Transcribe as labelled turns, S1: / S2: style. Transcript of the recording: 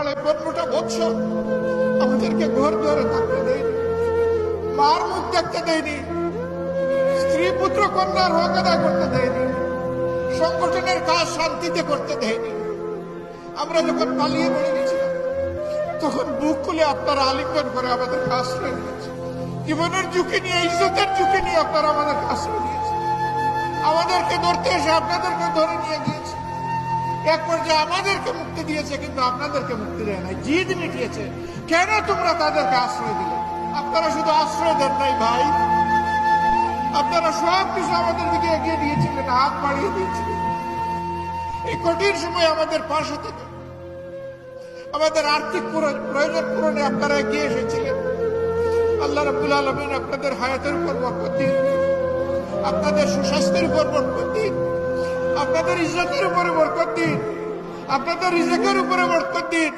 S1: 15টা বছর আমাদেরকে ঘর দুয়ারে থাকতে দেয়নি, মার মুখ দেখতে দেয়নি, স্ত্রী পুত্র কন্যার হক আদায় করতে দেয়নি, সংগঠনের কাজ শান্তিতে করতে দেয়নি। আমরা যখন পালিয়ে বেড়ে গেছিলাম তখন বুক খুলে আপনারা আলিঙ্গন করে আমাদেরকে আশ্রয় দিয়েছে। জীবনের ঝুঁকি নিয়ে, ইজ্জতের ঝুঁকি নিয়ে আপনারা আমাদেরকে আশ্রয় দিয়েছে। আমাদেরকে ধরতে এসে আপনাদেরকে ধরে নিয়ে গিয়েছে। এক পর্যায়ে আমাদেরকে মুক্তি দিয়েছে, কিন্তু আপনাদেরকে মুক্তি দেয় নাই, জিদ মিটিয়েছে। কেন তোমরা তাদেরকে আশ্রয় দিলে? আপনারা শুধু আশ্রয় দেন নাই ভাই, আপনারা সব কিছু আমাদের দিকে এগিয়ে দিয়েছিলেন, হাত বাড়িয়ে দিয়েছিলেন। এই কঠিন সময় আমাদের পাশে থেকে আমাদের আর্থিক প্রয়োজন পূরণে আপনারা এগিয়ে এসেছিলেন। আল্লাহ রাব্বুল আলামিন আপনাদের হায়াতের উপর বরকত দিন, আপনাদের সুস্বাস্থ্যের উপর বরকত দিন, আপনাদের ইজ্জতের উপরে বরকত দিন, আপনাদের রিজিকের উপরে বরকত দিন।